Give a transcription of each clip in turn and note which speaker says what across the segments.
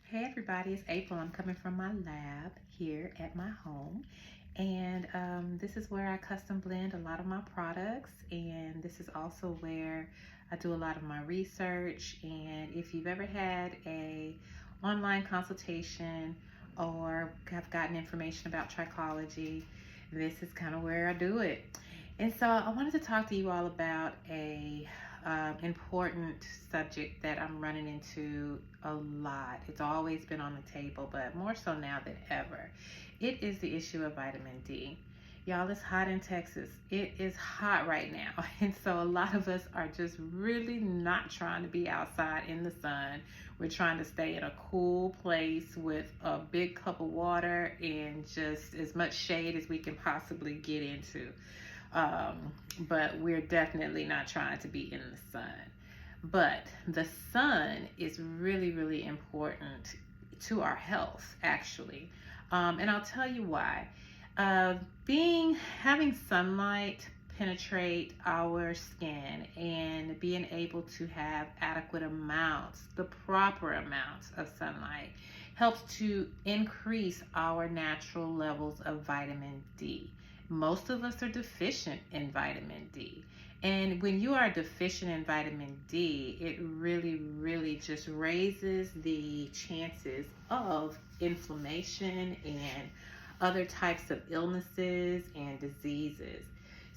Speaker 1: Hey everybody, it's April. I'm coming from my lab here at my home. And this is where I custom blend a lot of my products. And this is also where I do a lot of my research. And if you've ever had a online consultation or have gotten information about trichology, this is kind of where I do it. And so I wanted to talk to you all about a important subject that I'm running into a lot. It's always been on the table, but more so now than ever. It is the issue of vitamin D. Y'all, it's hot in Texas. It is hot right now. And so a lot of us are just really not trying to be outside in the sun. We're trying to stay in a cool place with a big cup of water and just as much shade as we can possibly get into. But we're definitely not trying to be in the sun. But the sun is really, really important to our health, actually. And I'll tell you why. Uh, Having sunlight penetrate our skin and being able to have adequate amounts, the proper amounts of sunlight, helps to increase our natural levels of vitamin D. Most of us are deficient in vitamin D. And when you are deficient in vitamin D, it really, really just raises the chances of inflammation and other types of illnesses and diseases.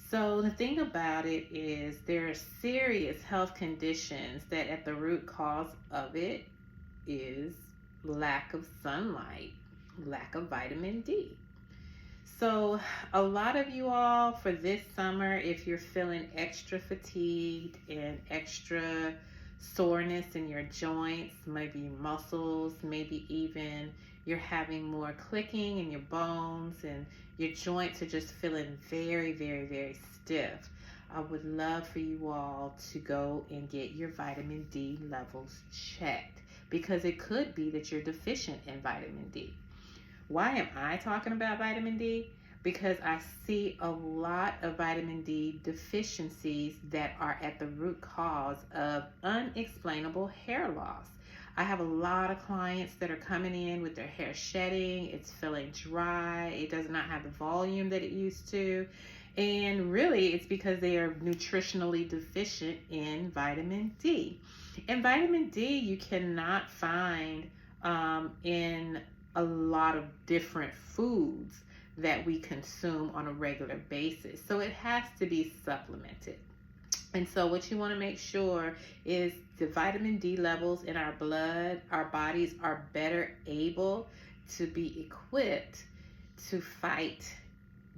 Speaker 1: So the thing about it is there are serious health conditions that at the root cause of it is lack of sunlight, lack of vitamin D. So, a lot of you all for this summer, if you're feeling extra fatigued and extra soreness in your joints, maybe muscles, maybe even you're having more clicking in your bones and your joints are just feeling very, very, very stiff, I would love for you all to go and get your vitamin D levels checked because it could be that you're deficient in vitamin D. Why am I talking about vitamin D? Because I see a lot of vitamin D deficiencies that are at the root cause of unexplainable hair loss. I have a lot of clients that are coming in with their hair shedding, it's feeling dry, it does not have the volume that it used to. And really, it's because they are nutritionally deficient in vitamin D. And vitamin D, you cannot find in a lot of different foods that we consume on a regular basis. So it has to be supplemented. And so what you want to make sure is the vitamin D levels in our blood, our bodies are better able to be equipped to fight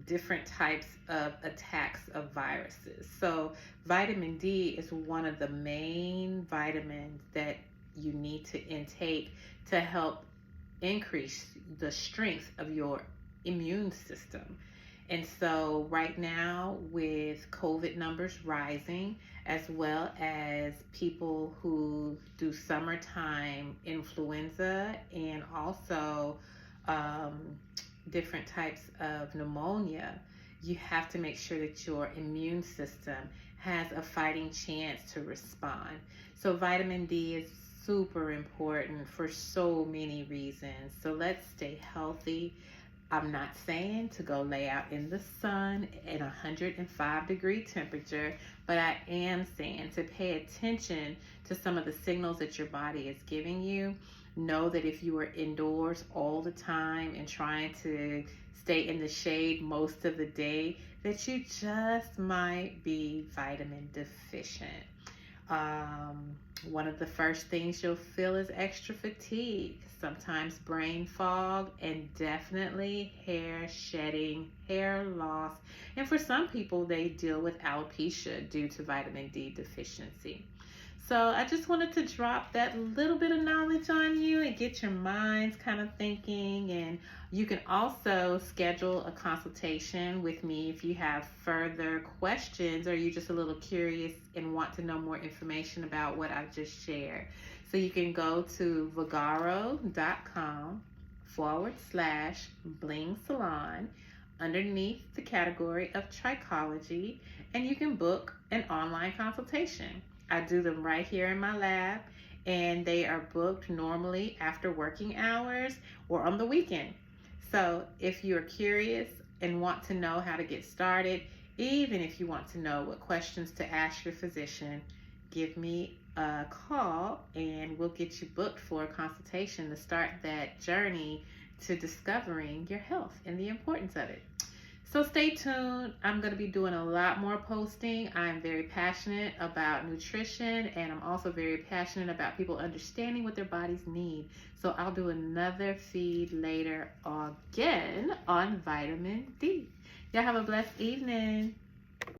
Speaker 1: different types of attacks of viruses. So vitamin D is one of the main vitamins that you need to intake to help increase the strength of your immune system. And so, right now, with COVID numbers rising, as well as people who do summertime influenza and also um, different types of pneumonia, you have to make sure that your immune system has a fighting chance to respond. So, vitamin D is super important for so many reasons. So let's stay healthy. I'm not saying to go lay out in the sun at 105-degree temperature, but I am saying to pay attention to some of the signals that your body is giving you. Know that if you are indoors all the time and trying to stay in the shade most of the day, that you just might be vitamin deficient. One of the first things you'll feel is extra fatigue, sometimes brain fog, and definitely hair shedding, hair loss. And for some people, they deal with alopecia due to vitamin D deficiency. So I just wanted to drop that little bit of knowledge on you and get your minds kind of thinking. And you can also schedule a consultation with me if you have further questions or you're just a little curious and want to know more information about what I've just shared. So you can go to vagaro.com/bling salon underneath the category of trichology, and you can book an online consultation. I do them right here in my lab, and they are booked normally after working hours or on the weekend. So if you're curious and want to know how to get started, even if you want to know what questions to ask your physician, give me a call and we'll get you booked for a consultation to start that journey to discovering your health and the importance of it. So stay tuned. I'm going to be doing a lot more posting. I'm very passionate about nutrition, and I'm also very passionate about people understanding what their bodies need. So I'll do another feed later again on vitamin D. Y'all have a blessed evening.